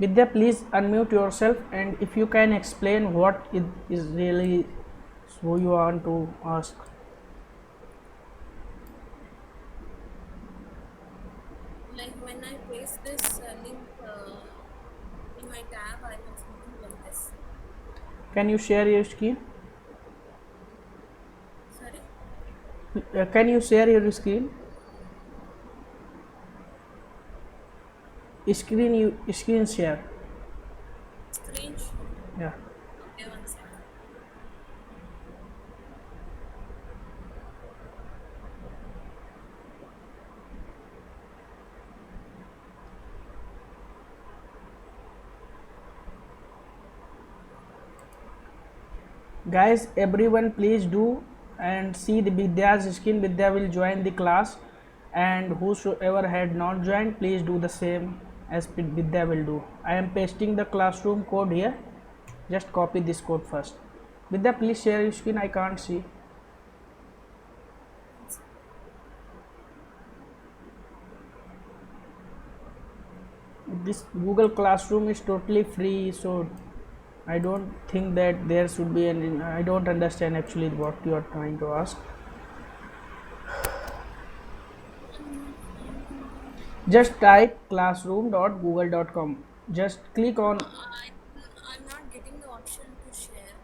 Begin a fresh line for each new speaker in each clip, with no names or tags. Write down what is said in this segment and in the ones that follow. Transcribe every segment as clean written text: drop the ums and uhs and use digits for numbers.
Vidya, please unmute yourself, and if you can explain what it is really so you want to ask.
Like when I paste this link in my tab, I have something like this.
Can you share your screen?
Sorry,
Can you share your screen? Screen share.
screen share.
Yeah.
Okay, one second.
Guys, everyone please do and see the Vidya's screen. Vidya will join the class, and whosoever had not joined, please do the same as Vidya will do. I am pasting the classroom code here. Just copy this code first. Vidya, please share your screen. I can't see.
One second.
This Google Classroom is totally free, so I don't think that there should be any. I don't understand actually what you are trying to ask.
I'm not finding the.
Just type classroom.google.com. Just click on.
I'm not getting the option to share.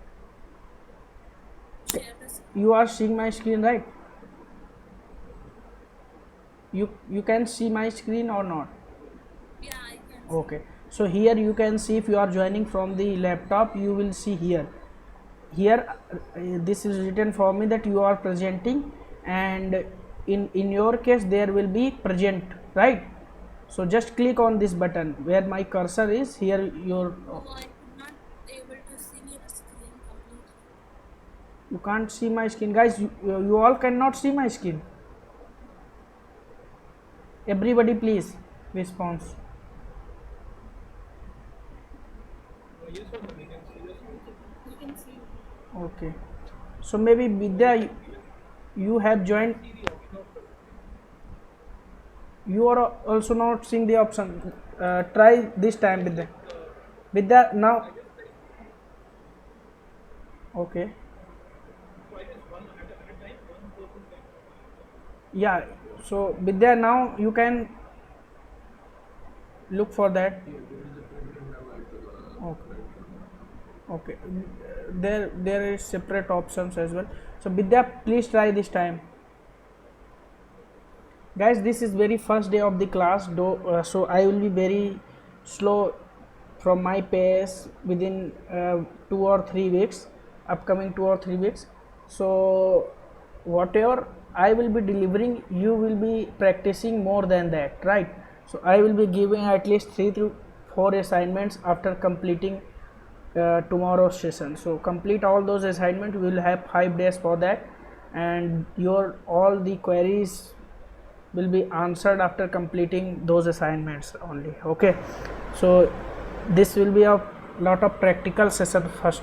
Share the screen.
You are seeing my screen, right? You can see my screen or not?
Yeah, I can see.
Okay. So here you can see, if you are joining from the laptop, you will see here. Here this is written for me that you are presenting, and in your case there will be present, right? So just click on this button where my cursor is here. Your
No, I could not able to see your screen completely.
You can't see my screen, guys. You all cannot see my screen. Everybody please response.
You can see.
Okay, so maybe Vidya, you have joined. You are also not seeing the option. Try this time, Vidya. Vidya, now. Okay. Yeah. So Vidya, now you can look for that. Okay. Okay. There is separate options as well. So Vidya, please try this time. Guys, this is very first day of the class, though, so I will be very slow from my pace within 2 or 3 weeks, upcoming 2 or 3 weeks. So whatever I will be delivering, you will be practicing more than that, right? So I will be giving at least 3 to 4 assignments after completing tomorrow's session. So complete all those assignments. We will have 5 days for that, and your all the queries will be answered after completing those assignments only. Okay, so this will be a lot of practical session first.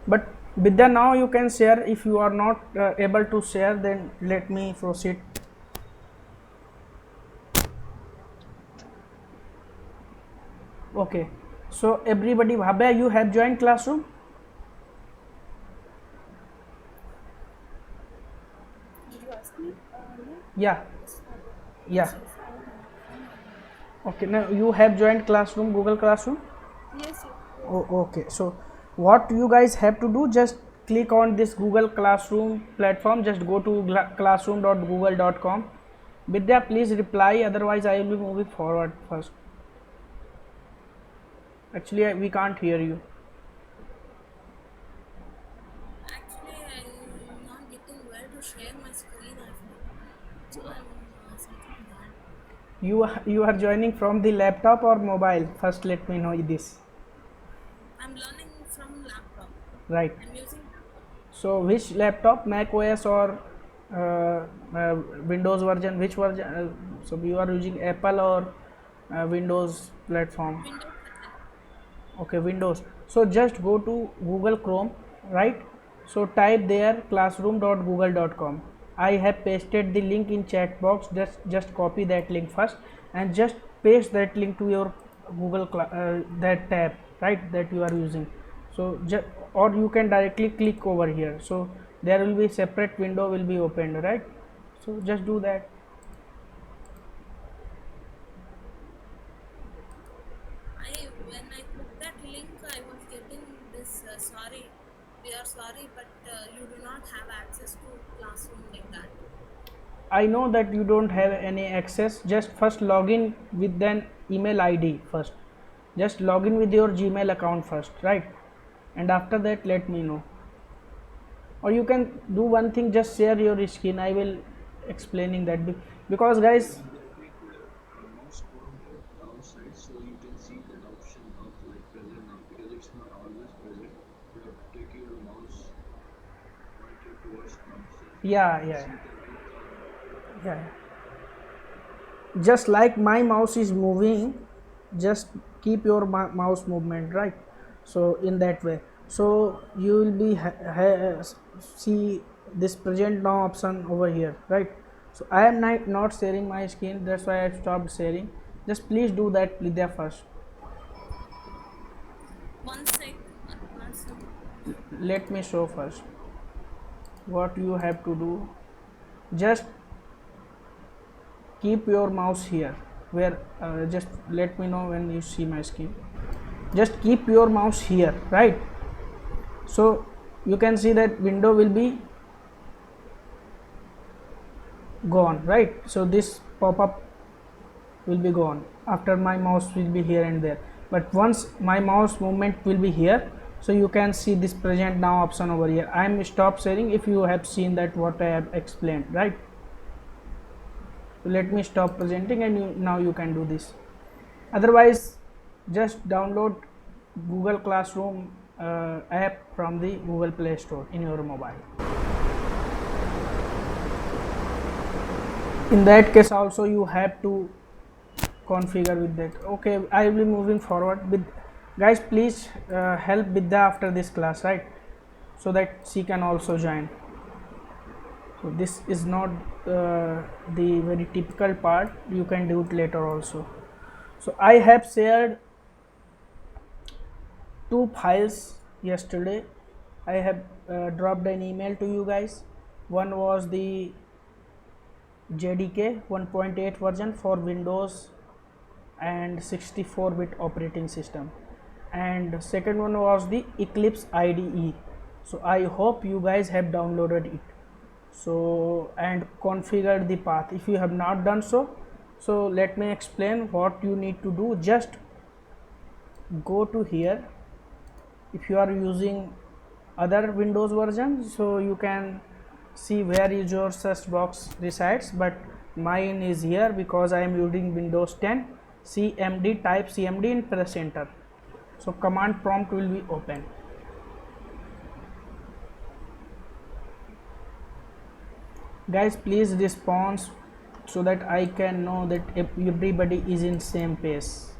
But Vidya, now you can share. If you are not able to share, then let me proceed. Okay, so everybody, Bhabya, you have joined classroom.
Did you ask me? Yeah.
Yeah.
Yes,
Yeah.
yes, I have. I'm having.
Okay, now you have joined classroom, Google Classroom.
Yes, yes.
Oh, okay, so what you guys have to do, just click on this Google Classroom platform. Just go to classroom.google.com. Vidya, please reply, otherwise I will be moving forward first. Actually, we can't hear you.
Actually, I'm not getting where to share my screen. I feel so. I'm searching that.
You are joining from the laptop or mobile? First, let me know this.
I'm learning from laptop.
Right.
I'm using laptop.
So, which laptop, Mac OS or Windows version? Which version? So, you are using Apple or Windows platform?
Windows version.
Okay, Windows. So just go to Google Chrome, right? So type there classroom.google.com. I have pasted the link in chat box. Just copy that link first, and just paste that link to your that tab, right, that you are using. So or you can directly click over here, so there will be separate window will be opened, right? So just do that.
When I clicked that link, I was getting this sorry, we are sorry, but you do not have access to classroom like that.
I know that you don't have any access. Just first log in with an email ID first. Just log in with your Gmail account first, right? And after that, let me know. Or you can do one thing, just share your screen. I will explaining that because guys, yeah, yeah, yeah. Just like my mouse is moving, just keep your mouse movement, right? So in that way, so you will be see this present now option over here, right? So I am not sharing my screen, that's why I stopped sharing. Just please do that, Lydia, first.
One sec, one sec.
Let me show first what you have to do. Just keep your mouse here, where just let me know when you see my screen. Just keep your mouse here, right? So you can see that window will be gone, right? So this pop-up will be gone after my mouse will be here and there, but once my mouse movement will be here, so you can see this present now option over here. I am stop sharing if you have seen that what I have explained, right? So let me stop presenting, and now you can do this. Otherwise, just download Google Classroom app from the Google Play Store in your mobile. In that case also you have to configure with that. Okay, I will be moving forward with, guys, please help Vidya after this class, right? So that she can also join. So this is not the very typical part, you can do it later also. So I have shared two files yesterday. I have dropped an email to you guys. One was the JDK 1.8 version for Windows and 64-bit operating system, and second one was the Eclipse IDE. So I hope you guys have downloaded it, so and configured the path. If you have not done so, so let me explain what you need to do. Just go to here. If you are using other Windows version, so you can see where is your search box resides, but mine is here because I am using Windows 10. CMD, type CMD and press enter. So command prompt will be open. Guys, please respond so that I can know that everybody is in same pace.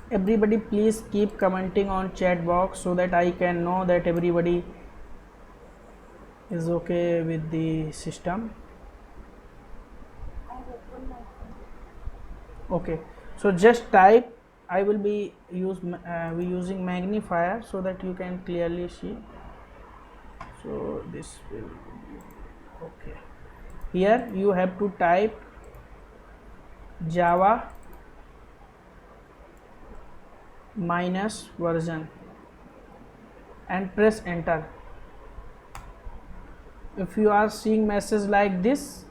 Everybody please keep commenting on chat box so that I can know that everybody is okay with the system. Okay, so just type. I will be using magnifier so that you can clearly see. So this will be okay. Here you have to type Java minus version and press enter. If you are seeing message like this,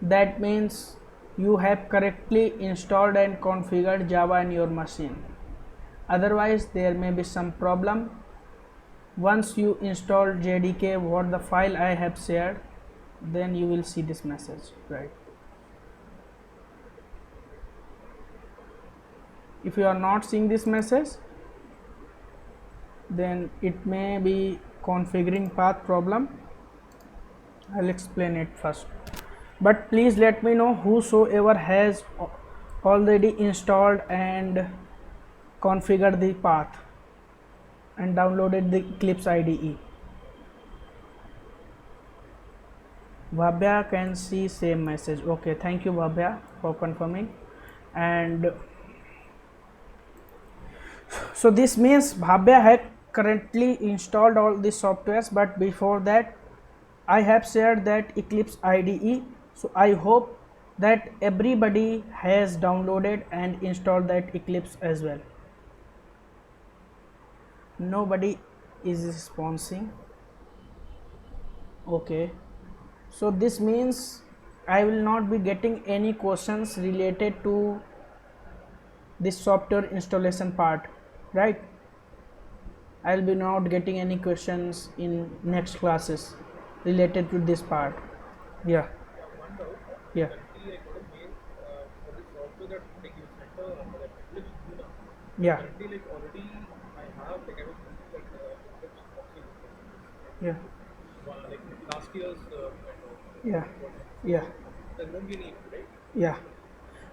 that means you have correctly installed and configured Java in your machine. Otherwise there may be some problem. Once you install JDK, what the file I have shared, then you will see this message, right? If you are not seeing this message, then it may be configuring path problem. I'll explain it first, but please let me know whosoever has already installed and configured the path and downloaded the Eclipse IDE. Bhavya can see same message. Okay, thank you Bhavya for confirming. And so this means Bhavya had currently installed all these softwares, but before that I have shared that Eclipse IDE. So I hope that everybody has downloaded and installed that Eclipse as well. Nobody is responding. Okay, so this means I will not be getting any questions related to this software installation part, right? I'll be not getting any questions in next classes related to this part. Yeah,
One doubt.
yeah,
Currently, I got a mail for the software that like you sent that Eclipse Luna.
yeah,
Currently, like already I have like I was using like Eclipse Proxy
yeah,
like last year's
yeah,
version.
yeah,
So there won't be any issue, right?
yeah.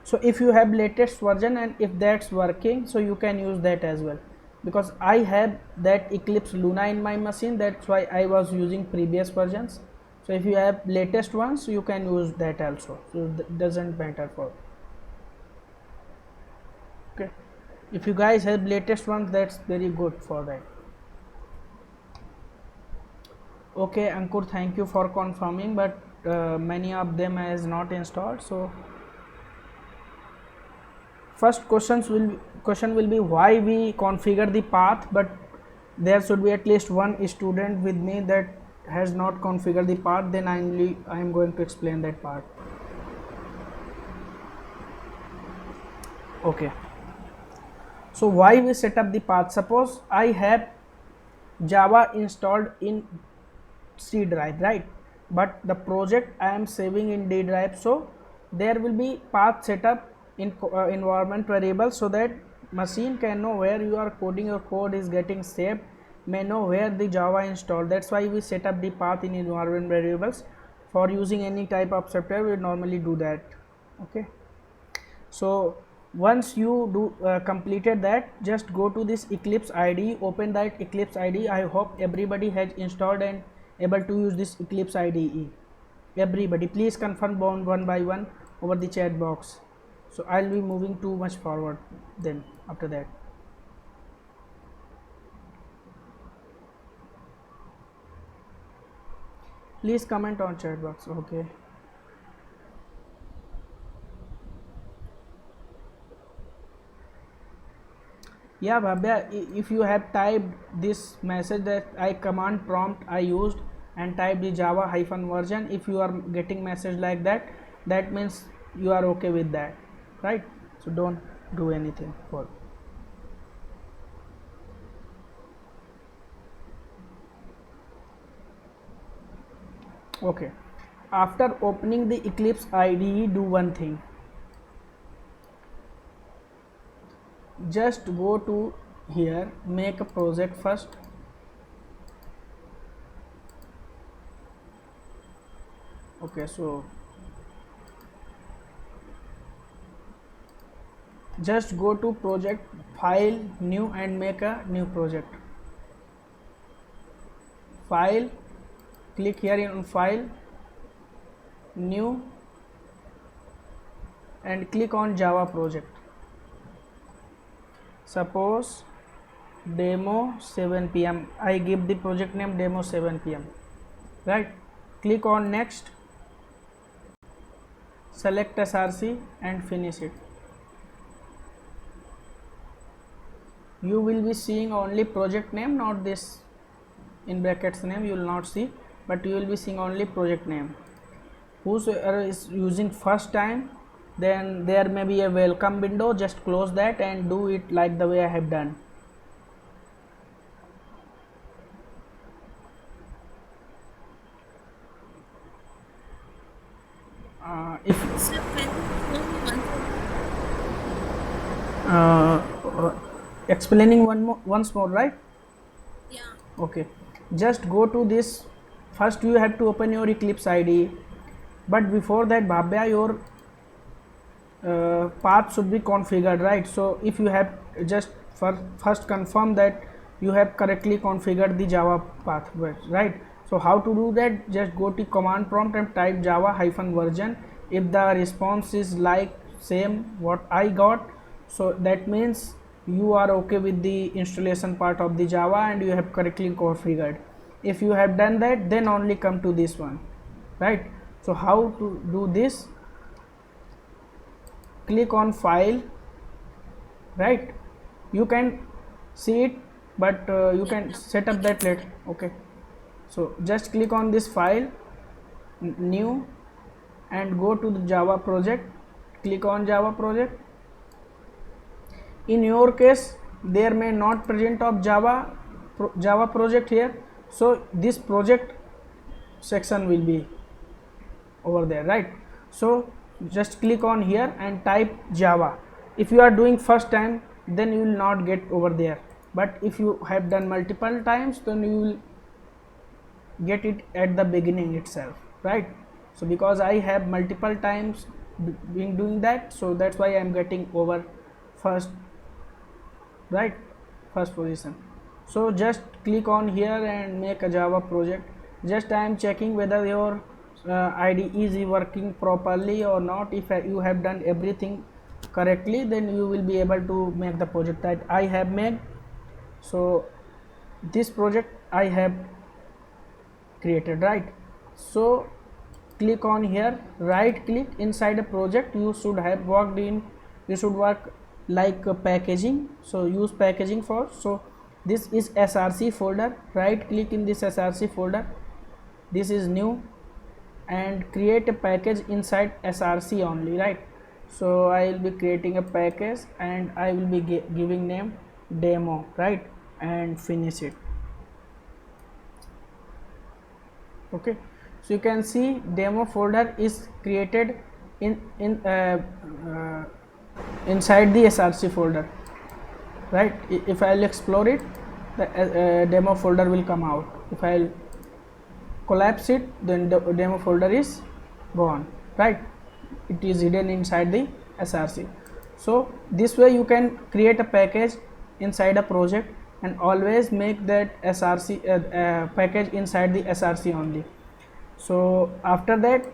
So if you have latest version and if that's working, so you can use that as well, because I have that Eclipse Luna in my machine, that's why I was using previous versions. So if you have latest ones, you can use that also, so doesn't matter for. Okay, if you guys have latest ones, that's very good for that. Okay Ankur, thank you for confirming, but many of them has not installed. So first question will be why we configure the path, but there should be at least one student with me that has not configured the path, then I am going to explain that part. Okay, so why we set up the path? Suppose I have Java installed in C drive, right? But the project I am saving in D drive, so there will be path setup in environment variable, so that machine can know where you are coding, your code is getting saved, may know where the Java installed. That's why we set up the path in environment variables. For using any type of software, we normally do that. Okay, so once you do completed that, just go to this Eclipse IDE, open that Eclipse IDE. I hope everybody has installed and able to use this Eclipse IDE. Everybody please confirm one by one over the chat box. So I'll be moving too much forward then after that. Please comment on chat box. Okay, yeah Bhavya, if you have typed this message that I command prompt I used and type the Java hyphen version, if you are getting message like that, that means you are okay with that, right? So don't do anything for. Okay, after opening the Eclipse IDE, do one thing. Just go to here, make a project first. Okay, so just go to project, file, new, and make a new project. File, click here on file, new, and click on Java project. Suppose demo 7 pm, I give the project name demo 7 pm, right? Click on next, select src and finish it. You will be seeing only project name, not this in brackets name, you will not see, but you will be seeing only project name. Whoever is using first time, then there may be a welcome window, just close that and do it like the way I have done. If
Sir, can you show me one thing?
explaining once more, right?
Yeah.
Okay, just go to this. First you have to open your Eclipse IDE, but before that Bhavya, your path should be configured, right? So if you have, just first confirm that you have correctly configured the Java path, right? So how to do that? Just go to command prompt and type java -version. If the response is like same what I got, so that means you are okay with the installation part of the java and you have correctly configured. If you have done that, then only come to this one, right? So how to do this? Click on file, right? You can see it, but you can set up that later. Okay, so just click on this file, new, and go to the java project. Click on java project. In your case there may not present of java project here, so this project section will be over there, right? So just click on here and type java. If you are doing first time, then you will not get over there, but if you have done multiple times, then you will get it at the beginning itself, right? So because I have multiple times been doing that, so that's why I am getting over first, right, first position. So just click on here and make a java project. Just I am checking whether your IDE is working properly or not. If you have done everything correctly, then you will be able to make the project that I have made. So this project I have created, right? So click on here, right click inside a project. You should have worked in, you should work like packaging, so use packaging for. So this is src folder, right click in this src folder, this is new, and create a package inside src only, right? So I will be creating a package and I will be giving name demo, right, and finish it. Okay, so you can see demo folder is created inside the src folder, right? If I'll explore it, the demo folder will come out. If I'll collapse it, then the demo folder is gone, right? It is hidden inside the src. So this way you can create a package inside a project and always make that src package inside the src only. So after that,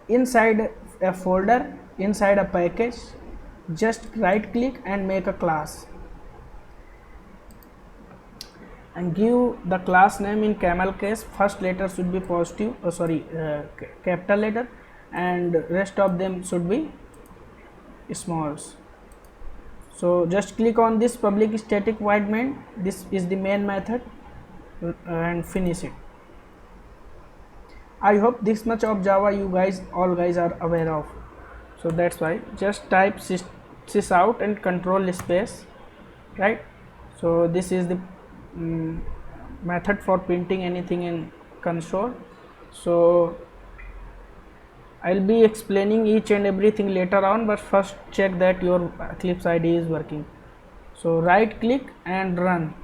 inside a folder, inside a package, just right click and make a class and give the class name in camel case. First letter should be positive, capital letter, and rest of them should be smalls. So just click on this public static void main, this is the main method, and finish it. I hope this much of java you guys all guys are aware of. So that's why just type sysout and control space, right? So this is the method for printing anything in console. So I'll be explaining each and everything later on, but first check that your Eclipse IDE is working. So right click and run.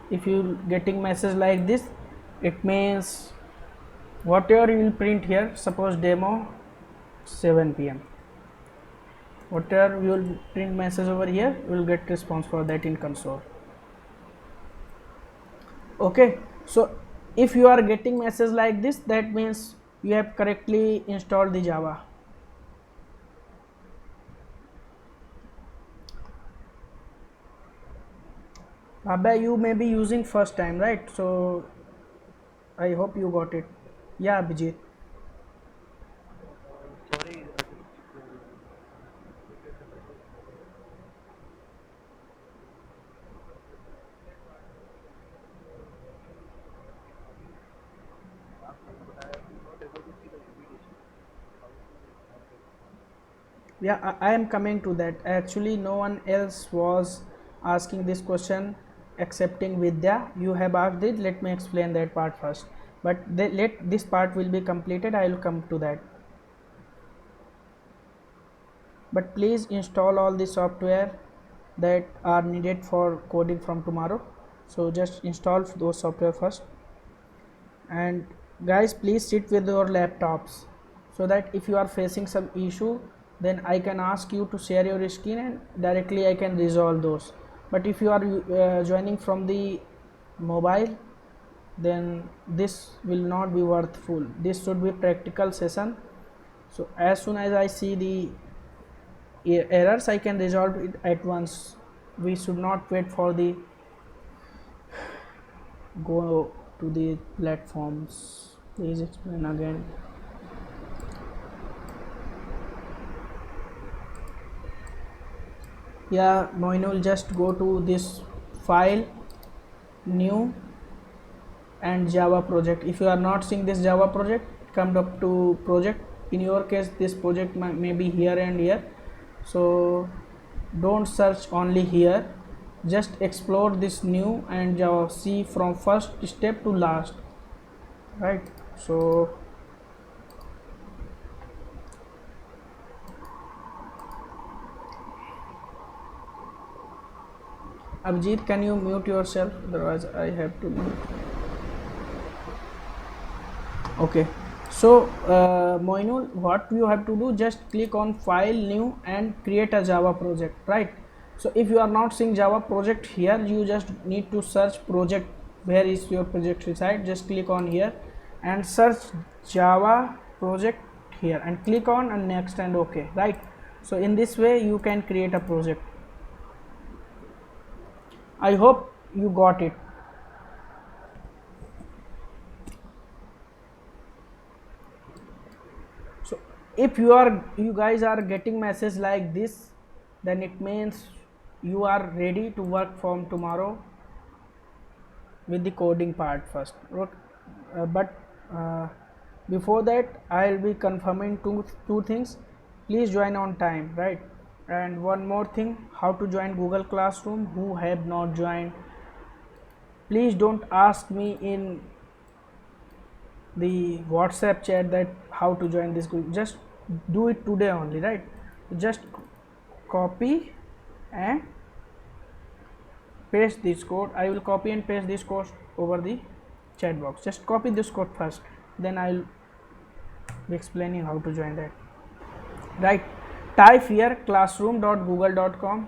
If you getting message like this, it means whatever you will print here, suppose demo 7 PM, whatever you will print message over here, you will get response for that in console. Okay, so if you are getting message like this, that means you have correctly installed the java. Abhay, you may be using first time, right? So I hope you got it. Yeah, Abhijit.
Sorry.
Yeah, I am coming to that. Actually, no one else was asking this question excepting Vidya. You have asked it. Let me explain that part first. But let this part will be completed. I will come to that. But please install all the software that are needed for coding from tomorrow. So just install those software first. And guys, please sit with your laptops so that if you are facing some issue, then I can ask you to share your screen and directly I can resolve those. But if you are joining from the mobile, then this will not be worthful. This should be practical session. So as soon as I see the errors, I can resolve it at once. We should not wait for the go to the platforms. Please explain again. Yeah, Moinul, just go to this file, new, and Java project. If you are not seeing this Java project, come up to project. In your case, this project may be here and here, so don't search only here, just explore this new and Java, see from first step to last, right? So Abhijit, can you mute yourself? Otherwise I have to mute. Okay, so Moinul, what you have to do, just click on file, new, and create a Java project, right? So if you are not seeing Java project here, you just need to search project. Where is your project reside? Just click on here and search Java project here and click on and next and OK, right? So in this way you can create a project. I hope you got it. So if you guys are getting message like this, then it means you are ready to work from tomorrow with the coding part first. But before that, I'll be confirming two things. Please join on time, right? And one more thing, how to join Google Classroom. Who have not joined, please don't ask me in the WhatsApp chat that how to join this group. Just do it today only, right? Just copy and paste this code. I will copy and paste this code over the chat box. Just copy this code first, then I'll be explaining how to join that, right? Type here classroom.google.com,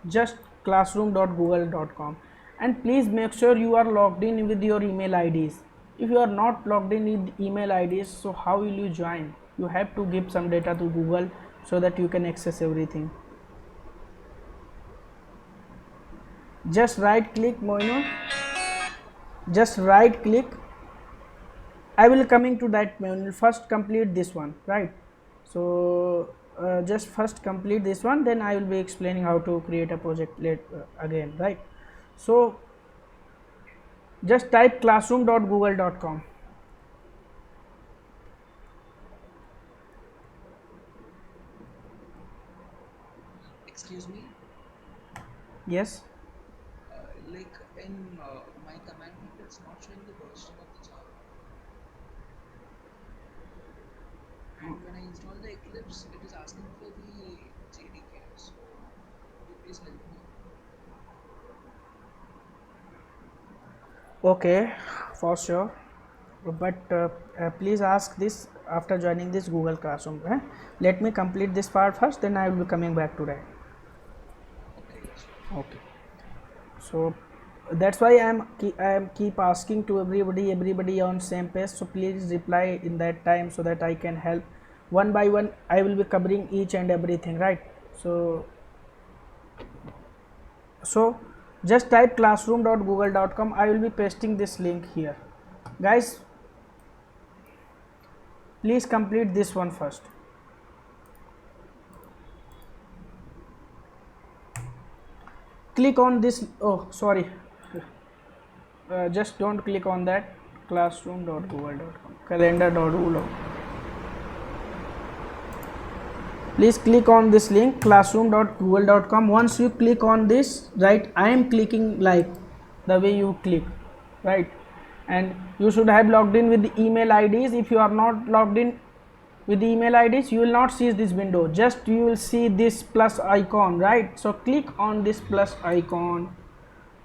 just classroom.google.com, and please make sure you are logged in with your email IDs. If you are not logged in with email IDs, so how will you join? You have to give some data to Google so that you can access everything. Just right click, Moino, just right click. I will coming to that. First complete this one, right? So just first complete this one, then I will be explaining how to create a project again, right? So just type classroom.google.com.
Excuse me?
Yes.
Like in my command prompt, it's not showing the version of the Java. And when I install the Eclipse, it is asking for the JDK. So, could you please help me?
Okay, for sure. But please ask this after joining this Google Classroom. Let me complete this part first, then I will be coming back to that.
Okay.
Okay. So that's why I am keep asking to everybody on same page. So please reply in that time so that I can help one by one. I will be covering each and everything, right? So just type classroom.google.com. I will be pasting this link here, guys. Please complete this one first. Click on this. Oh, sorry. Just don't click on that. Classroom.google.com, calendar.google. Please click on this link, classroom.google.com. Once you click on this, right, I am clicking like the way you click, right? And you should have logged in with the email IDs. If you are not logged in with the email IDs, you will not see this window. Just you will see this plus icon, right? So click on this plus icon.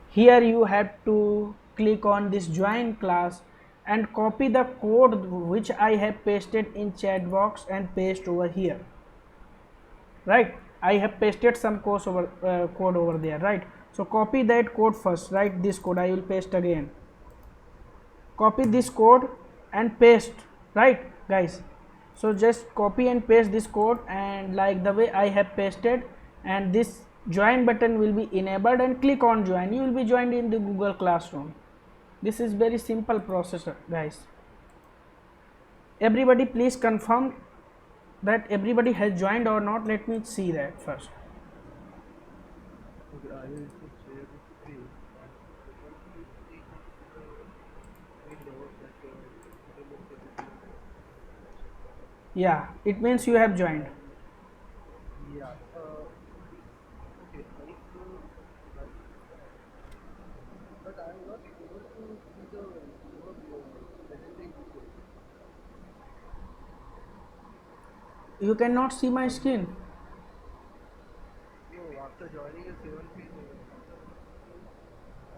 Here you have to click on this join class and copy the code which I have pasted in chat box and paste over here, right? I have pasted some code over there, right? So copy that code first, write this code, I will paste again. Copy this code and paste, right guys? So just copy and paste this code, and like the way I have pasted, and this join button will be enabled, and click on join, you will be joined in the Google Classroom. This is very simple process guys. Everybody please confirm that everybody has joined or not. Let me see that first.
Okay, I will just share the screen. And once you see window that remote capability.
Yeah, it means you have joined.
Yeah. Okay. Like, but I am not able to see the presenting video.
You cannot see my screen.
No, after joining a 7 page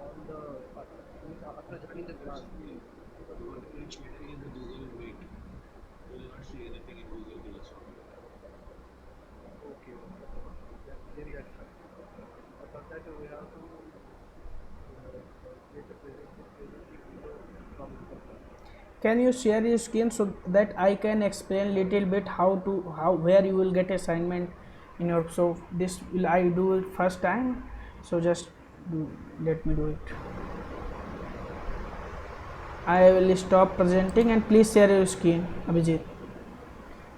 on the after joining the class.
Which meeting in the Google Meet. You will not see anything in Google Classroom.
Okay. Then that's fine. For that we have to create a presenting video from Google Classroom.
Can you share your screen so that I can explain little bit how where you will get assignment in your. So this will I do it first time, so just let me do it. I will stop presenting and please share your screen, Abhijit.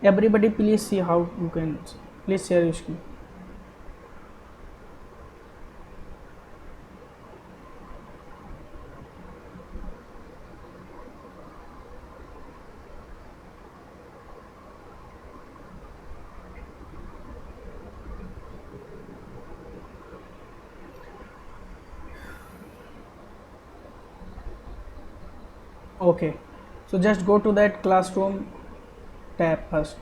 Everybody please see how you can. Please share your screen. Okay, so just go to that Classroom tab first.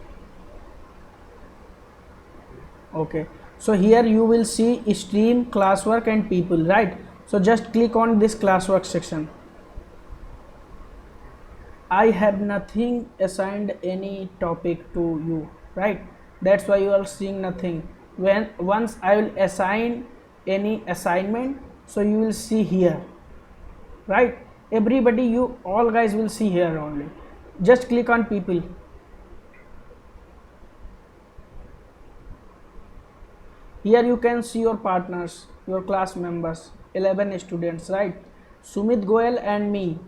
Okay, so here you will see stream, classwork and people, right? So just click on this classwork section. I have nothing assigned any topic to you, right? That's why you are seeing nothing. When once I will assign any assignment, so you will see here, right? Everybody, you all guys will see here only. Just click on people. Here you can see your partners, your class members, 11 students, right? Sumit Goel and me.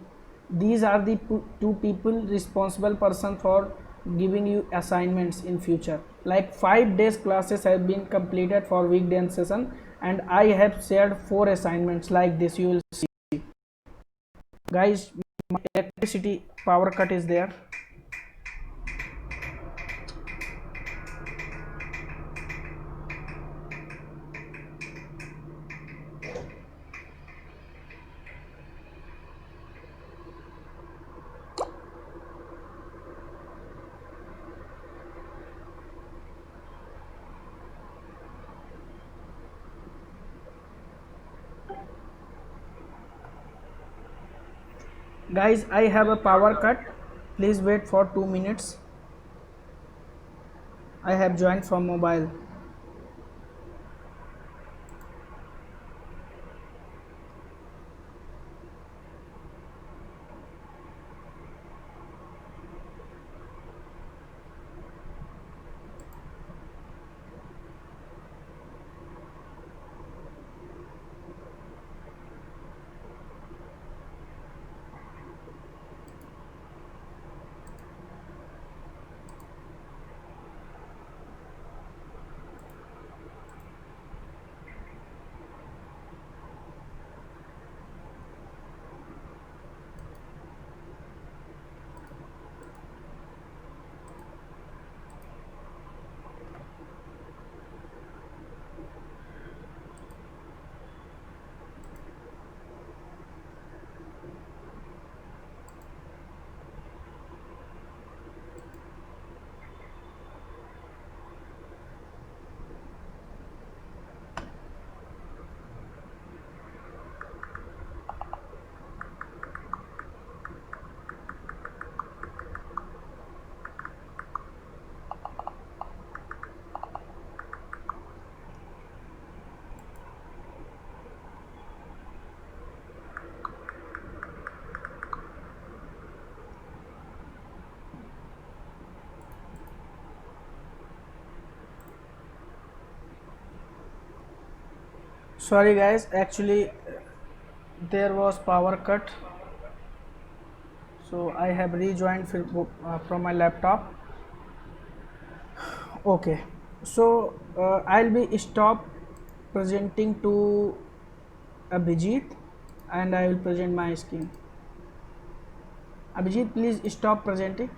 These are the two people responsible person for giving you assignments in future. Like 5 days classes have been completed for weekday session, and I have shared 4 assignments like this. You will see, guys. My electricity power cut is there. Guys, I have a power cut. Please wait for 2 minutes. I have joined from mobile. Sorry guys, actually there was power cut, so I have rejoined from my laptop. Okay, so I'll be stop presenting to Abhijit and I will present my screen. Abhijit, please stop presenting.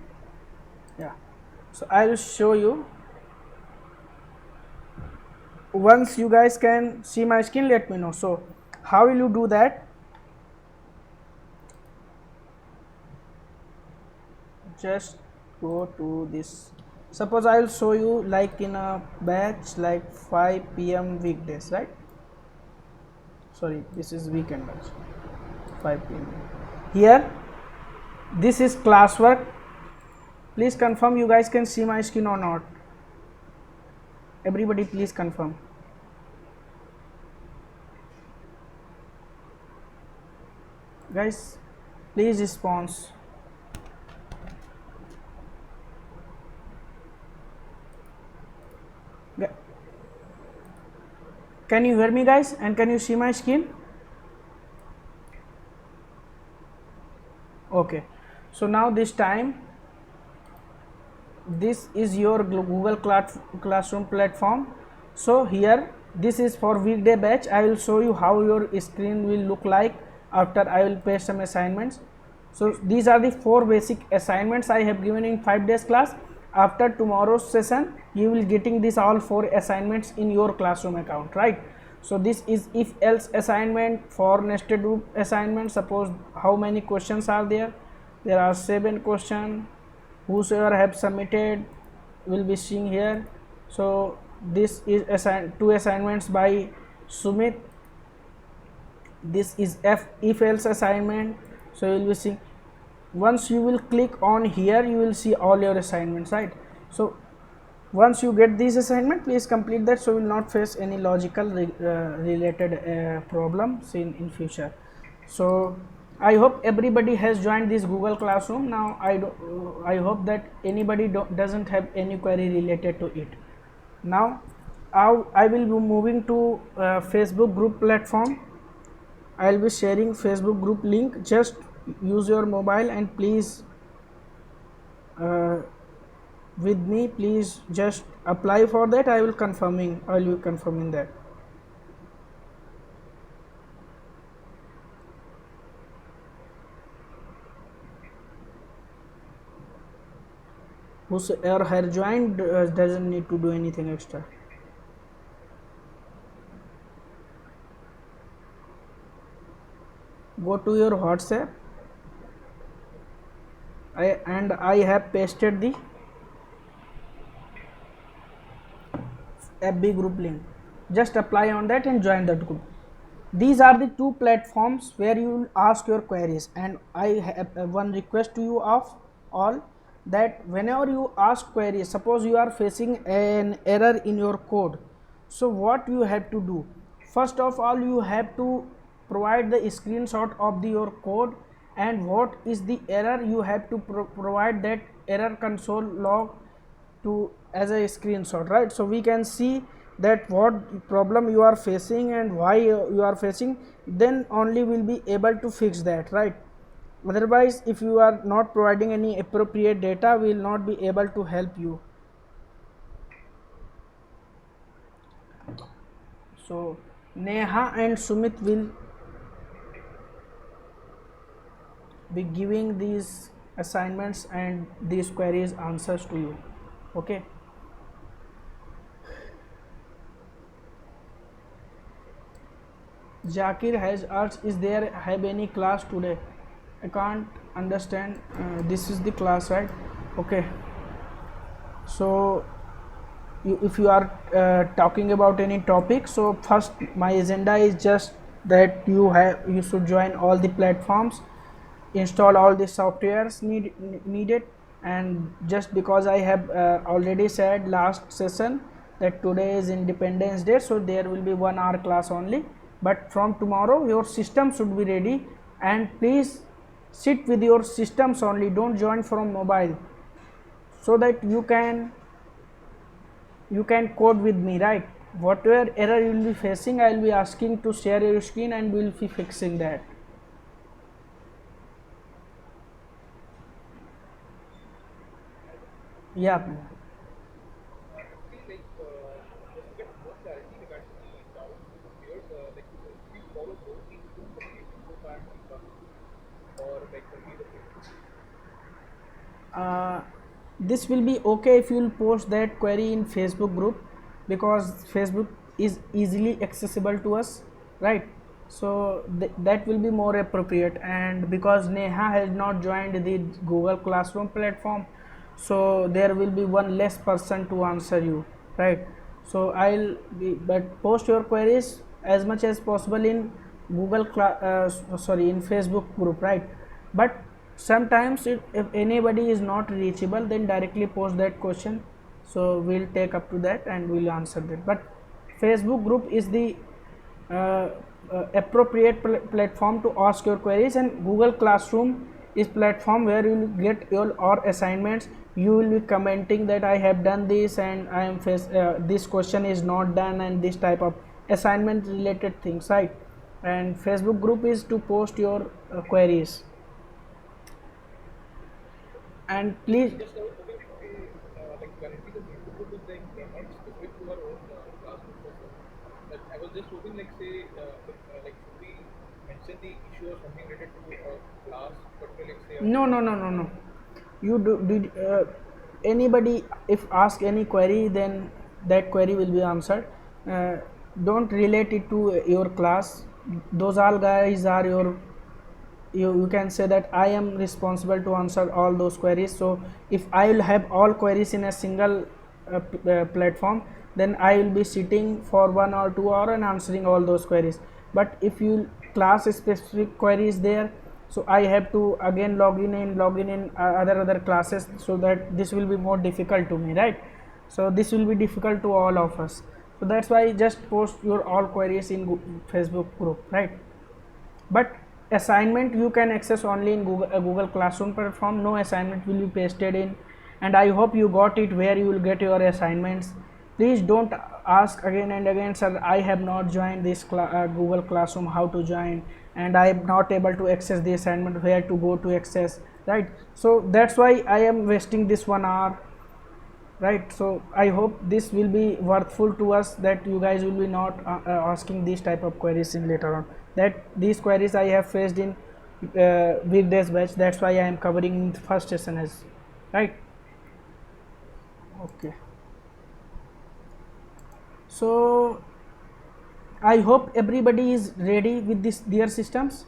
Yeah, so I will show you. Once you guys can see my screen, let me know. So how will you do that? Just go to this. Suppose I will show you like in a batch like 5 p.m. weekdays, right? Sorry, this is weekend batch, 5 p.m. Here, this is classwork. Please confirm you guys can see my screen or not. Everybody please confirm. Guys, please response. Can you hear me guys, and can you see my screen? Okay, so now this time this is your Google Classroom platform. So here this is for weekday batch. I will show you how your screen will look like after I will paste some assignments. So these are the 4 basic assignments I have given in 5 days class. After tomorrow's session you will getting this all 4 assignments in your classroom account, right? So this is if else assignment for nested loop assignment. Suppose how many questions are there? There are 7 questions. Whosoever have submitted will be seeing here. So this is 2 assignments by Sumit. This is if else assignment. So you will be seeing, once you will click on here you will see all your assignments, right? So once you get this assignment, please complete that, so you will not face any logical related problems in future. So I hope everybody has joined this Google Classroom. Now I hope that anybody doesn't have any query related to it. Now I will be moving to Facebook group platform. I will be sharing Facebook group link. Just use your mobile and please with me, please just apply for that. I will be confirming that. Whosoever has joined doesn't need to do anything extra. Go to your WhatsApp. I have pasted the FB group link. Just apply on that and join that group. These are the 2 platforms where you will ask your queries, and I have one request to you of all, that whenever you ask queries, suppose you are facing an error in your code, so what you have to do? First of all, you have to provide the screenshot of your code, and what is the error you have to provide that error console log to as a screenshot, right? So we can see that what problem you are facing and why you are facing, then only will be able to fix that, right? Otherwise, if you are not providing any appropriate data, we will not be able to help you. So Neha and Sumit will be giving these assignments and these queries answers to you. Okay, Zakir has asked, is there have any class today? I can't understand. This is the class, right? Okay, so if you are talking about any topic, so first my agenda is just that you should join all the platforms, install all the softwares needed, and just because I have already said last session that today is Independence Day, so there will be 1 hour class only, but from tomorrow your system should be ready, and please sit with your systems only, don't join from mobile, so that you can code with me, right? Whatever error you will be facing, I will be asking to share your screen and we will be fixing that. Yeah.
Actually, like, just to get more clarity regarding the doubts which appeared, like, we follow both the Zoom communication group and the classroom, or like only the Facebook?
uh, this will be okay if you will post that query in Facebook group, because Facebook is easily accessible to us, right? So that will be more appropriate, and because Neha has not joined the Google Classroom platform, so there will be one less person to answer you, right? So I'll be, but post your queries as much as possible in sorry, in Facebook group, right? But sometimes if anybody is not reachable, then directly post that question, so we'll take up to that and we'll answer that. But Facebook group is the uh, appropriate platform to ask your queries, and Google Classroom is platform where you will get your or assignments. You will be commenting that I have done this and I am this question is not done, and this type of assignment related things, right? And Facebook group is to post your queries. And please,
Just okay, like currently the Facebook group is like not specific to our own classroom purpose. But I was just hoping, like, say, like, should we mention the issue or something related to class, particularly, like, say, our
no, no,
class?
no, no, no. You do did anybody if ask any query, then that query will be answered. uh, don't relate it to your class. Those all guys are your, you can say that I am responsible to answer all those queries. So if I will have all queries in a single platform, then I will be sitting for 1 or 2 hours and answering all those queries. But if you class specific queries there, so I have to again log in other classes, so that this will be more difficult to me, right? So this will be difficult to all of us. So that's why just post your all queries in Facebook group, right? But assignment you can access only in Google Classroom platform. No assignment will be pasted in, and I hope you got it where you will get your assignments. Please don't ask again and again, sir, I have not joined this Google Classroom, how to join, and I am not able to access the assignment, where to go to access, right? So that's why I am wasting this 1 hour, right? So I hope this will be worthful to us, that you guys will be not asking these type of queries in later on. That these queries I have faced in weekdays batch, that's why I am covering in first session as, right? Okay, so I hope everybody is ready with this their systems.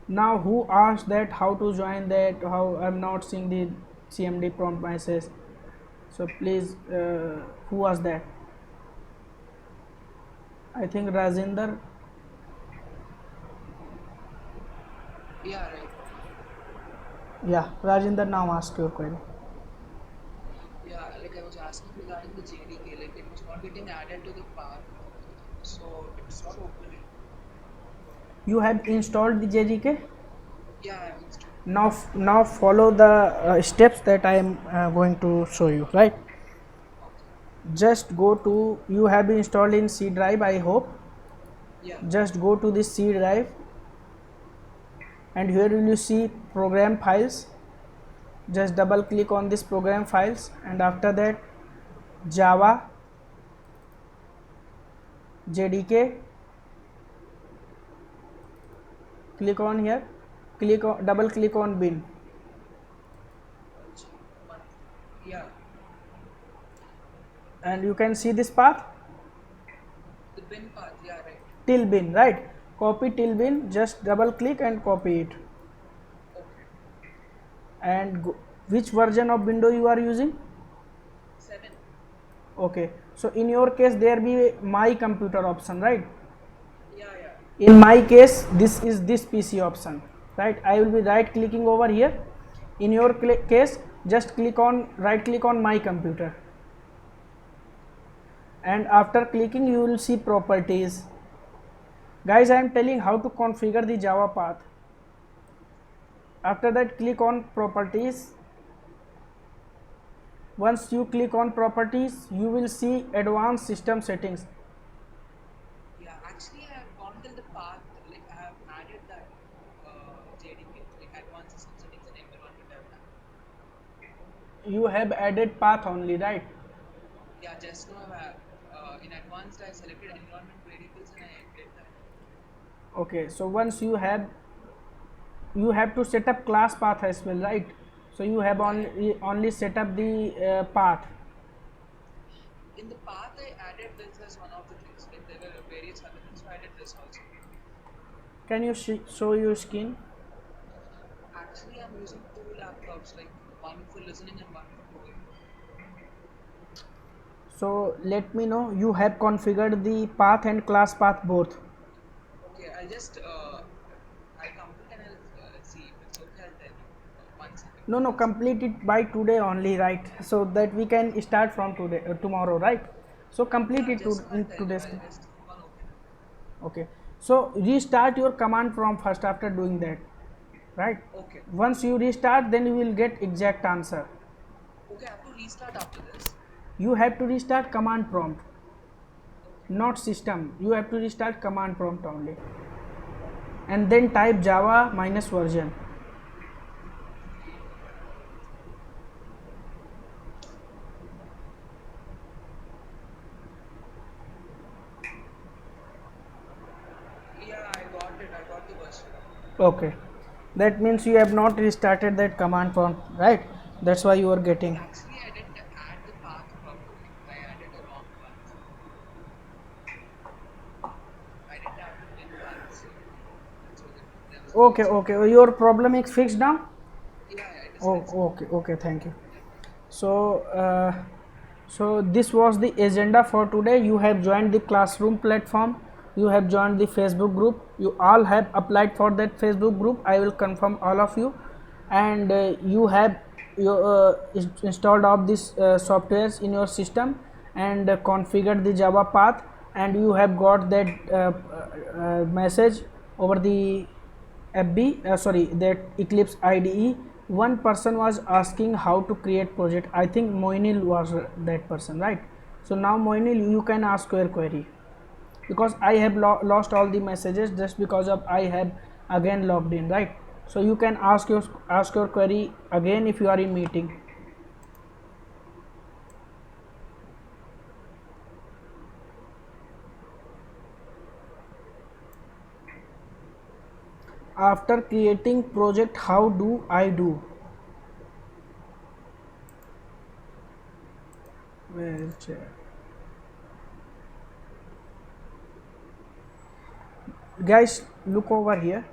Now who asked that how to join that, how I'm not seeing the CMD prompt message? So please, who was that? I think Rajinder.
Yeah, right.
Yeah, Rajinder, now ask your query.
Yeah, like I was asking regarding the JDK, like it was not getting added to the path, so it's not opening.
You have installed the JDK.
Yeah, I have installed.
Now follow the steps that I am going to show you, right?
Okay.
Just go to, you have been installed in C drive, I hope.
Yeah.
Just go to this C drive, and here will you see program files. Just double click on this program files, and after that Java JDK, click on here, double click on bin,
One. Yeah.
and you can see this path
The bin path. Yeah, right.
till bin, right? Copy till bin, just double click and copy it.
Okay.
And which version of window you are using?
7.
Okay, so in your case there be my computer option, right?
Yeah, yeah.
In my case this is this PC option, right? I will be right clicking over here. In your case, just click on right click on my computer, and after clicking you will see properties. Guys, I am telling how to configure the Java path. After that, click on properties, Once you click on properties, you will see advanced system settings.
Yeah, actually, I have gone till the path. Like I have added that JDK, like advanced system settings and environment. I have done.
You have added path only, right?
Yeah, just now in advanced I selected environment variables and I did that.
Okay, so once you have to set up class path as well, right? So you have only set up the path.
In the path, I added this as one of the things. Like there were various other things, so I did this also.
Can you show your screen?
Actually, I'm using two laptops, like one for listening and one for coding.
So let me know you have configured the path and class path both.
Okay, I'll just I'll complete and I'll see if it's okay. I'll tell you. 1 second.
No, complete it by today only, right? So that we can start from today, tomorrow, right? So complete it
Just now I'll
in
tell you.
today's.
I'll just keep on opening.
Okay, so restart your command prompt first after doing that, right?
Okay.
Once you restart, then you will get exact answer.
Okay, I have to restart after this.
You have to restart command prompt, not system. You have to restart command prompt only, and then type java minus version.
Yeah, I got it. I got the version.
Okay, that means you have not restarted that command prompt, right? That's why you are getting.
Actually, I didn't add the path properly. I added a wrong path. I didn't add the bin path. So there was a
Okay, your problem is fixed now.
yeah, it is
Oh,
fixed.
okay, thank you. So this was the agenda for today. You have joined the classroom platform, you have joined the Facebook group, you all have applied for that Facebook group. I will confirm all of you, and you have installed all these softwares in your system and configured the java path, and you have got that message over the FB, that Eclipse IDE. One person was asking how to create project. I think Moinil was that person, right? So now Moinil, you can ask your query, because I have lost all the messages just because of I have again logged in, right? So you can ask your query again if you are in meeting. After creating project, how do I do? Where is chat? Guys, look over here.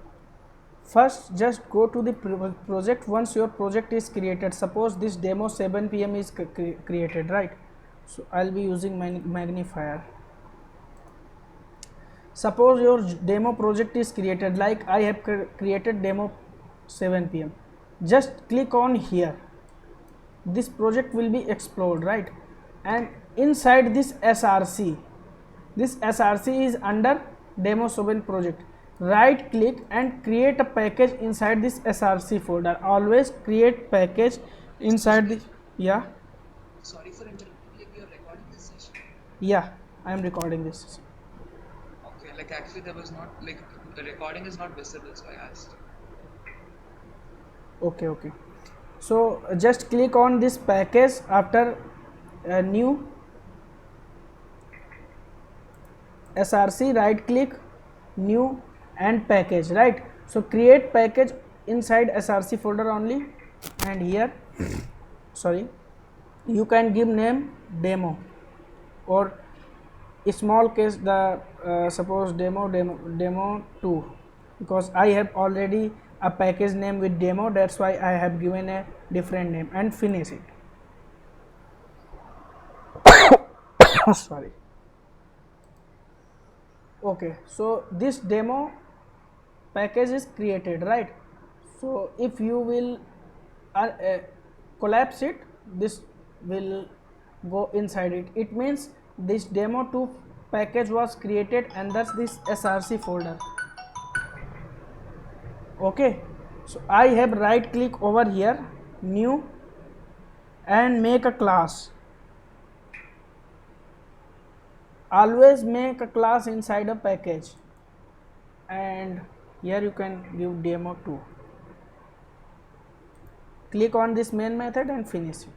First, just go to the project. Once your project is created, suppose this demo 7 p.m. is created, right? So I'll be using magnifier. Suppose your demo project is created, like I have created demo 7 p.m. Just click on here. This project will be explored, right? And inside this src is under demo 7 project. Right click and create a package inside this src folder. Always create package inside the. Yeah,
Sorry for interrupting. Like you're recording this session.
yeah, I am recording this.
Okay, like actually there was not like the recording is not visible, so I asked.
Okay, so just click on this package after new src, right click, new and package, right? So create package inside src folder only, and here sorry, you can give name demo, or small case the suppose demo 2, because I have already a package name with demo, that's why I have given a different name, and finish it. Sorry. Okay, so this demo package is created, right? So if you will collapse it, this will go inside it. It means this demo 2 package was created under this src folder. Okay, so I have right click over here, new and make a class. Always make a class inside a package, and here you can give demo too. Click on this main method and finish it.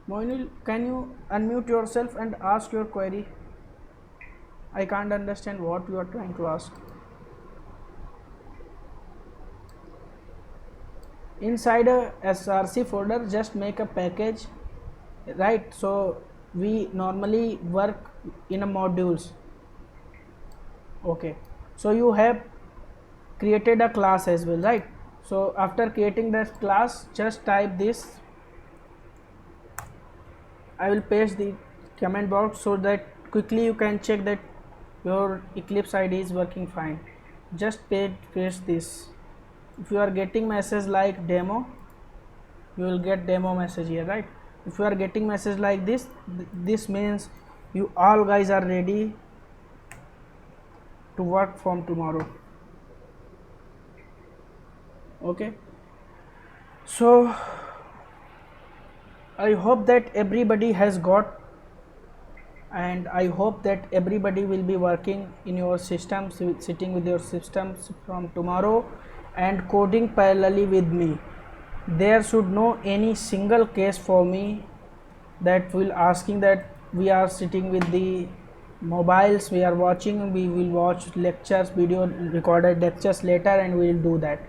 Moinul, can you unmute yourself and ask your query? I can't understand what you are trying to ask. Inside a src folder, just make a package, right? So we normally work in a modules. Okay, so you have created a class as well, right? So after creating that class, just type this. I will paste the comment box so that quickly you can check that your Eclipse ID is working fine. Just paste this. If you are getting message like demo, you will get demo message here, right? If you are getting message like this, this means you all guys are ready to work from tomorrow. Okay, so I hope that everybody has got, and I hope that everybody will be working in your systems, sitting with your systems from tomorrow and coding parallelly with me. There should no any single case for me that will asking that we are sitting with the mobiles, we are watching, we will watch lectures, video recorded lectures later, and we will do that.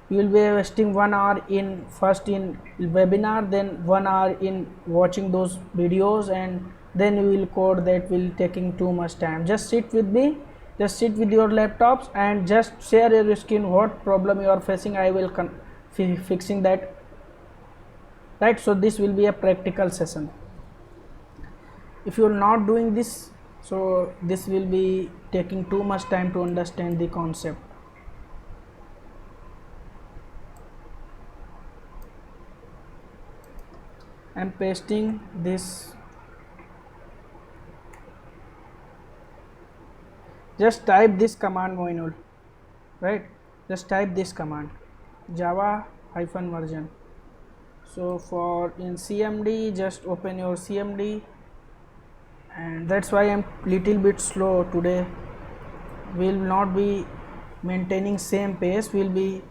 You will be wasting 1 hour in first in webinar, then 1 hour in watching those videos, and then you will code. That will taking too much time. Just sit with me, just sit with your laptops and just share your screen what problem you are facing. I will fixing that, right? So this will be a practical session. If you are not doing this, so this will be taking too much time to understand the concept. I'm pasting this. Just type this command, Moinul, right? Just type this command, java -version. So for in cmd, just open your cmd, and that's why I'm little bit slow today. Will not be maintaining same pace, will be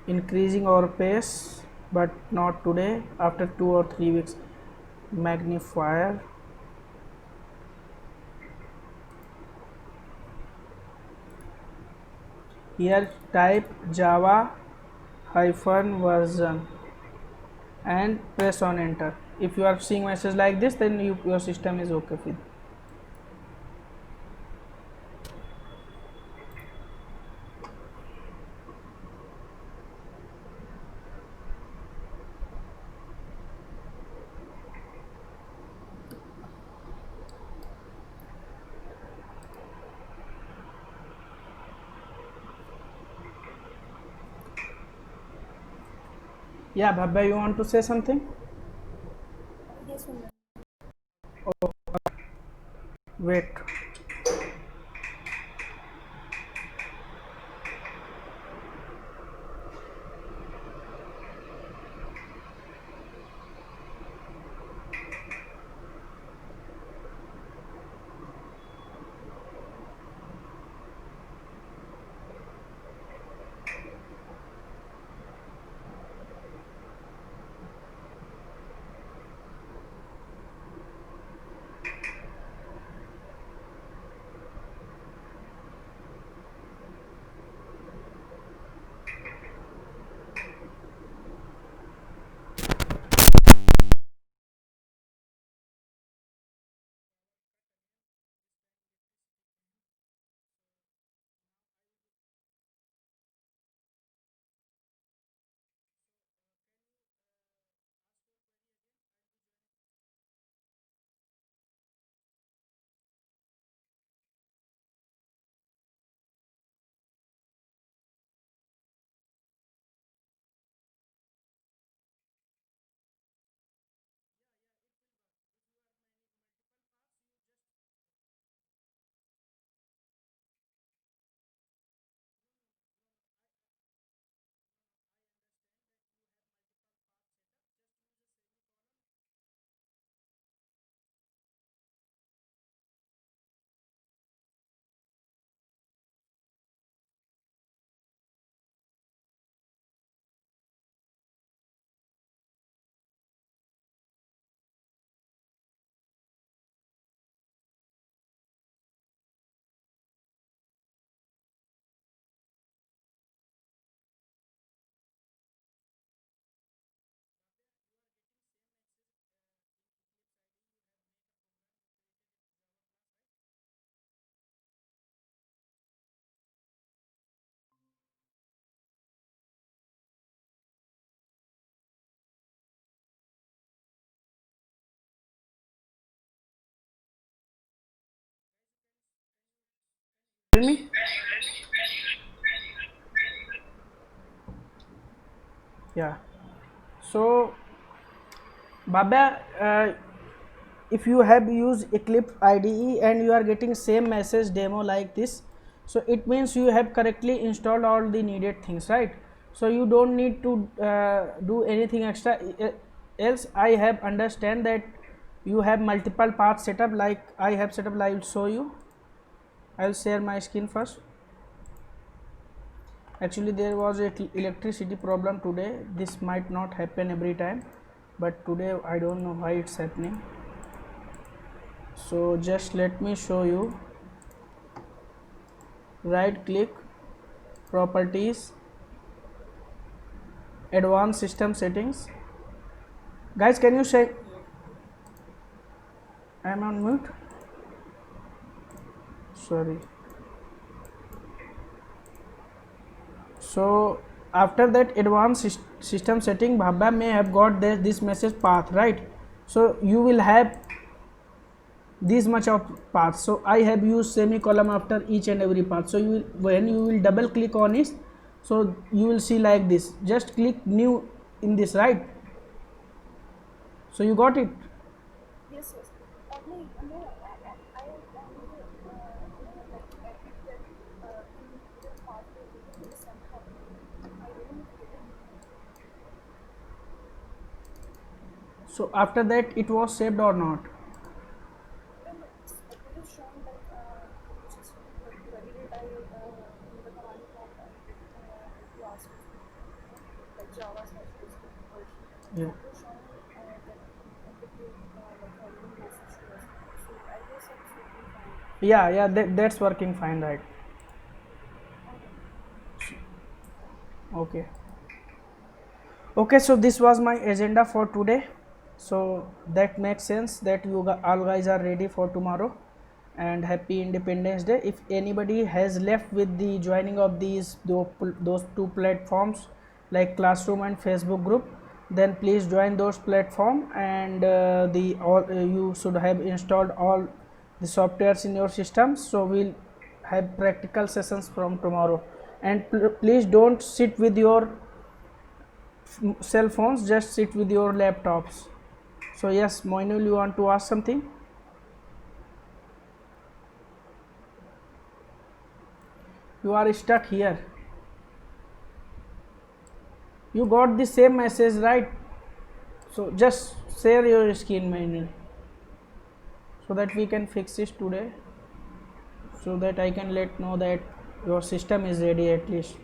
increasing our pace, but not today. After 2 or 3 weeks. Magnifier, here type java -version and press on enter. If you are seeing message like this, then your system is okay with. Yeah, Bhabya, you want to say something?
Yes, Moinul.
Wait. Hear me? Yeah. So Baba, if you have used Eclipse IDE and you are getting same message demo like this, so it means you have correctly installed all the needed things, right? So you don't need to do anything extra. Else I have understand that you have multiple paths set up like I have set up. I will show you. I will share my screen first. Actually there was a electricity problem today. This might not happen every time, but today I don't know why it's happening. So just let me show you. Right click, properties, advanced system settings. Guys, can you say I am on mute? Sorry. So after that advanced system setting, Bhabba may have got this message path, right? So you will have this much of path. So I have used semicolon after each and every path. So you will, when you will double click on it, so you will see like this. Just click new in this, right? So you got it.
Yes, yes. No, no, I
So after that it was saved or not? Yeah. Yeah, that's working fine, right? Okay, so this was my agenda for today. So that makes sense that you all guys are ready for tomorrow, and happy Independence Day. If anybody has left with the joining of those two platforms like Classroom and Facebook group, then please join those platform, and you should have installed all the softwares in your system. So we'll have practical sessions from tomorrow, and please don't sit with your cell phones, just sit with your laptops. So yes, Moinul, you want to ask something? You are stuck here. You got the same message, right? So just share your screen, Moinul, so that we can fix this today, so that I can let know that your system is ready at least.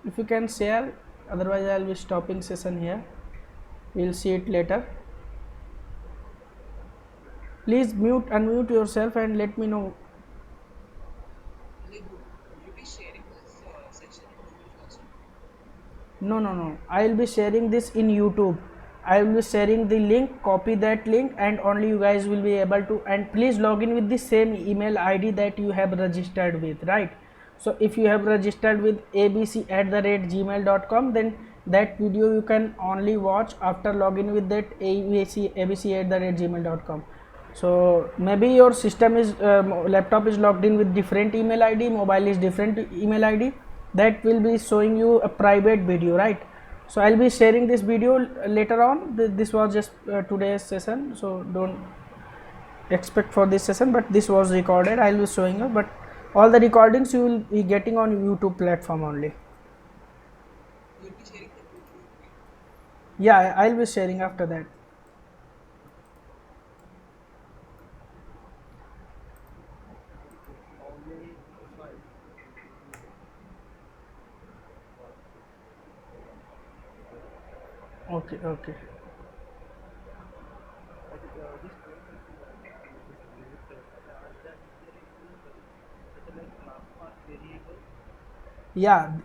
If you can share, otherwise I will be stopping session here. We'll see it later. Please unmute yourself and let me know.
Will you be sharing this section in Google also?
No. I will be sharing this in YouTube. I will be sharing the link, copy that link, and only you guys will be able to. And please log in with the same email ID that you have registered with, right? So if you have registered with abc@gmail.com, then that video you can only watch after login with that abc@gmail.com. So maybe your system is laptop is logged in with different email ID, mobile is different email ID, that will be showing you a private video, right? So I'll be sharing this video later on. This was just today's session, so don't expect for this session, but this was recorded. I'll be showing you, but all the recordings you will be getting on YouTube platform only.
You will be sharing the YouTube.
Yeah, I'll be sharing after that. Okay. Yeah,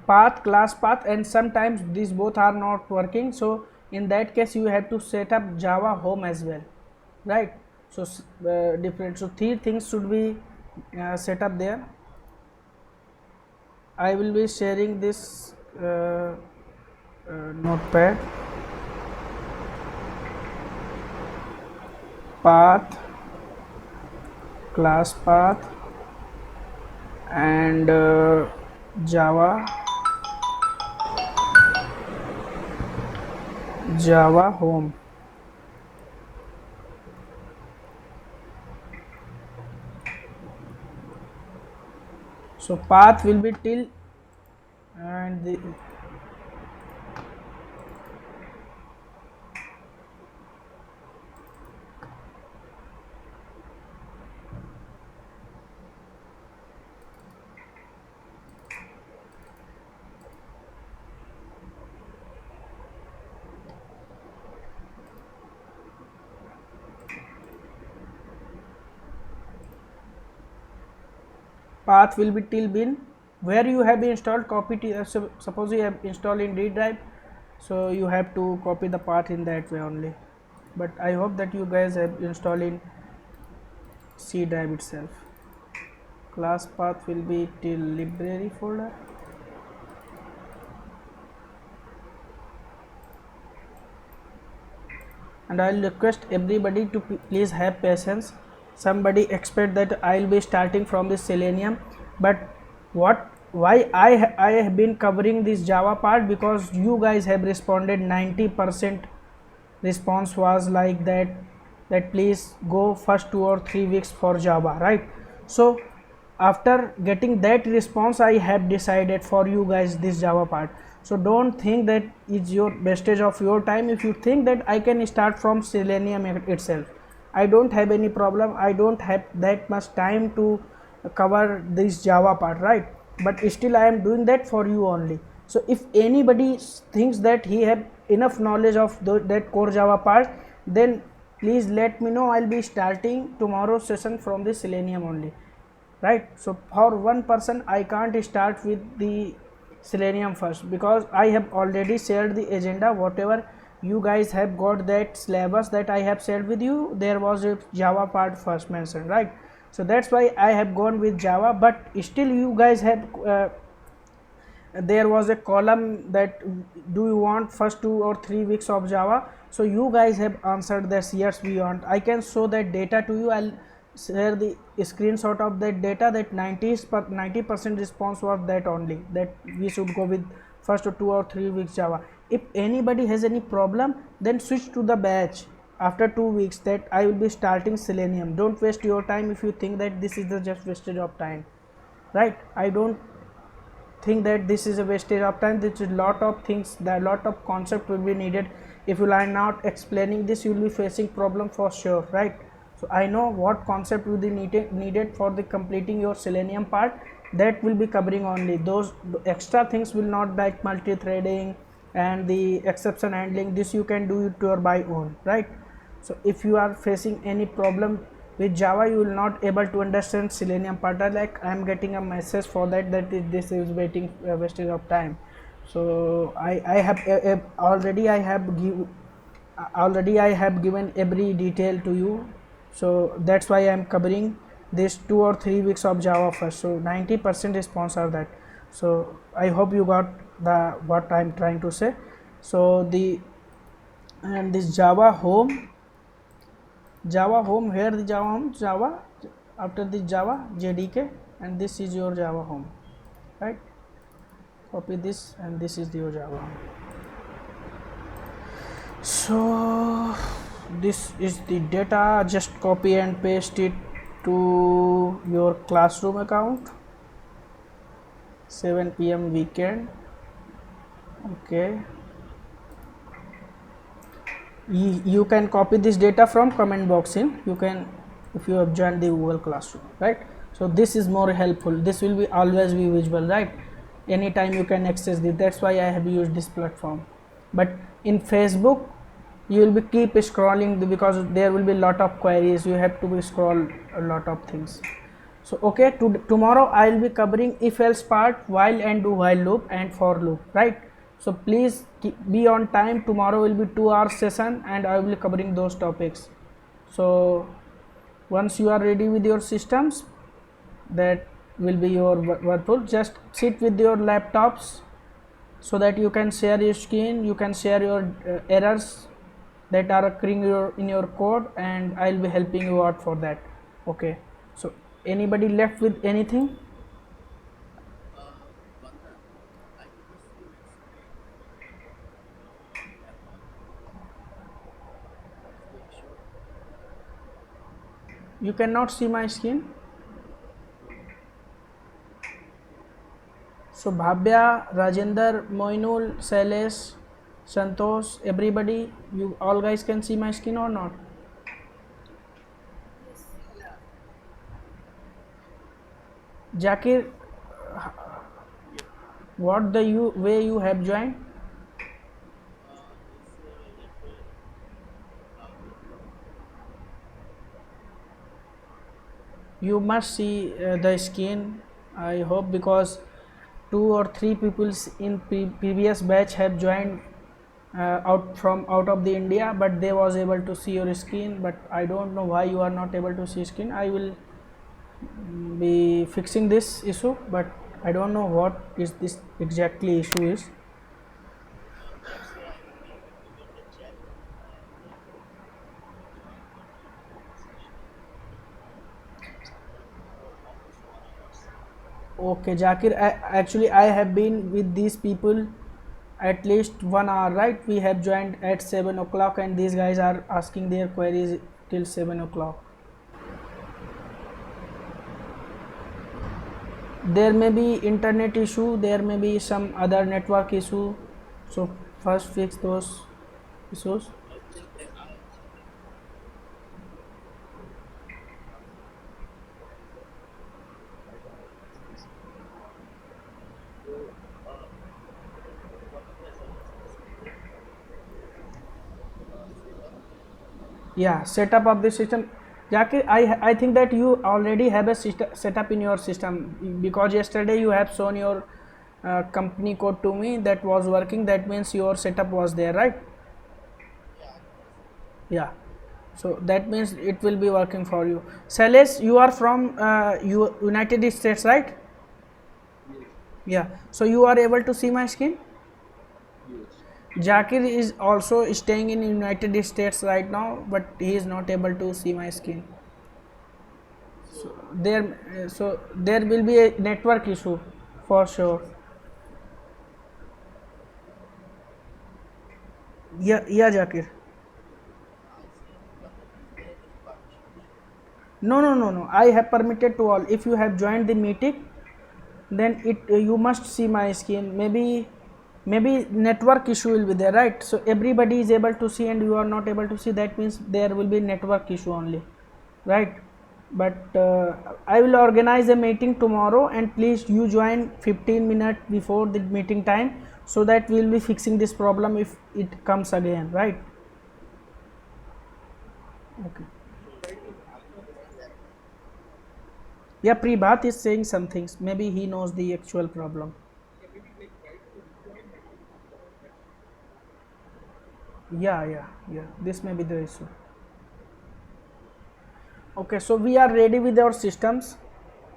path, class path, and sometimes these both are not working. So in that case you have to set up Java home as well, right? So different, so three things should be set up there. I will be sharing this notepad. path, class path, and Java home. So path will be till, and the path will be till bin. Where you have installed, copy to, suppose you have installed in D drive, so you have to copy the path in that way only. But I hope that you guys have installed in C drive itself. Class path will be till library folder. And I'll request everybody to please have patience. Somebody expect that I'll be starting from this Selenium, but why I have been covering this Java part, because you guys have responded. 90% response was like that please go first 2 or 3 weeks for Java, right? So after getting that response, I have decided for you guys this Java part. So don't think that it's your wastage of your time. If you think that I can start from Selenium itself, I don't have any problem. I don't have that much time to cover this Java part, right? But still I am doing that for you only. So if anybody thinks that he have enough knowledge of that core Java part, then please let me know. I'll be starting tomorrow's session from the Selenium only, right? So for one person I can't start with the Selenium first, because I have already shared the agenda. Whatever you guys have got that syllabus that I have shared with you, there was a Java part first mentioned, right? So that's why I have gone with Java. But still you guys have there was a column that do you want first 2 or 3 weeks of Java. So you guys have answered this, yes we want. I can show that data to you. I'll share the screenshot of that data, that 90% response was that only, that we should go with first 2 or 3 weeks Java. If anybody has any problem, then switch to the batch after 2 weeks that I will be starting Selenium. Don't waste your time if you think that this is the just wastage of time, right? I don't think that this is a wastage of time. There is a lot of things, that lot of concept will be needed. If you are not explaining this, you will be facing problem for sure, right? So I know what concept will be needed for the completing your Selenium part. That will be covering only. Those extra things will not, like multi-threading and the exception handling. This you can do it your by own, right? So if you are facing any problem with Java, you will not able to understand Selenium part. Like I am getting a message for that this is waiting wastage of time. So I have already I have given every detail to you. So that's why I am covering this 2 or 3 weeks of Java first. So 90% response are that. So I hope you got the what I am trying to say. So this Java home, here the Java home, Java, after the Java JDK, and this is your Java home, right? Copy this, and this is your Java home. So this is the data. Just copy and paste it to your classroom account. 7 PM weekend. Okay, you can copy this data from comment box in, you can, if you have joined the Google Classroom, right? So this is more helpful. This will be always be visible, right? Anytime you can access this. That's why I have used this platform. But in Facebook you will be keep scrolling, because there will be lot of queries. You have to scroll a lot of things. So okay, tomorrow I will be covering if else part, while and do while loop, and for loop, right? So please be on time. Tomorrow will be 2 hours session, and I will be covering those topics. So once you are ready with your systems, that will be your workflow. Just sit with your laptops so that you can share your screen, you can share your errors, that are occurring in your code, and I'll be helping you out for that. Okay, so anybody left with anything? You cannot see my screen. So Bhavya, Rajender, Moinul, Sailesh, Santosh, everybody, you all guys can see my screen or not?
Yes.
Jakir, what the way you have joined? You must see the screen, I hope, because 2 or 3 people in previous batch have joined out of the India, but they was able to see your screen, but I don't know why you are not able to see screen. I will be fixing this issue, but I don't know what is this exactly issue is. Okay, Jakir, actually I have been with these people at least 1 hour, right? We have joined at 7 o'clock, and these guys are asking their queries till 7 o'clock. There may be internet issue, there may be some other network issue, so first fix those issues. Yeah, setup of the system. Jakir, I think that you already have a setup in your system, because yesterday you have shown your company code to me that was working. That means your setup was there, right? Yeah, so that means it will be working for you. Sales, you are from United States, right? Yeah, so you are able to see my screen. Jakir is also staying in United States right now, but he is not able to see my screen. So there will be a network issue for sure. Yeah, yeah, Jakir. No, no, no, no. I have permitted to all. If you have joined the meeting, then it you must see my screen. Maybe network issue will be there, right? So everybody is able to see and you are not able to see. That means there will be network issue only, right? But I will organize a meeting tomorrow, and please you join 15 minutes before the meeting time, so that we will be fixing this problem if it comes again, right? Okay. Yeah, Pribhat is saying some things. Maybe he knows the actual problem. Yeah, yeah, yeah. This may be the issue. Okay, so we are ready with our systems.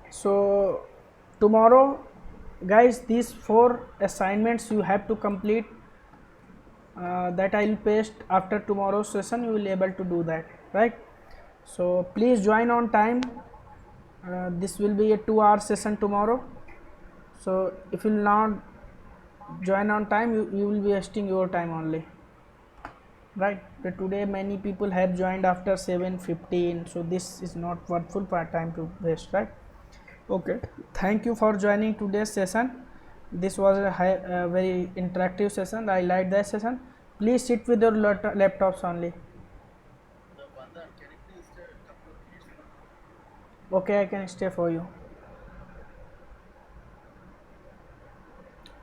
So tomorrow, guys, these 4 assignments you have to complete. That I will paste after tomorrow's session. You will able to do that, right? So please join on time. This will be a 2-hour session tomorrow. So if you will not join on time, you will be wasting your time only, right? But today many people have joined after 7:15, so this is not worthful part time to waste, right? Okay, thank you for joining today's session. This was a very interactive session. I liked that session. Please sit with your laptops only. Okay, I can stay for you.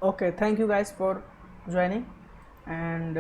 Okay, thank you guys for joining, and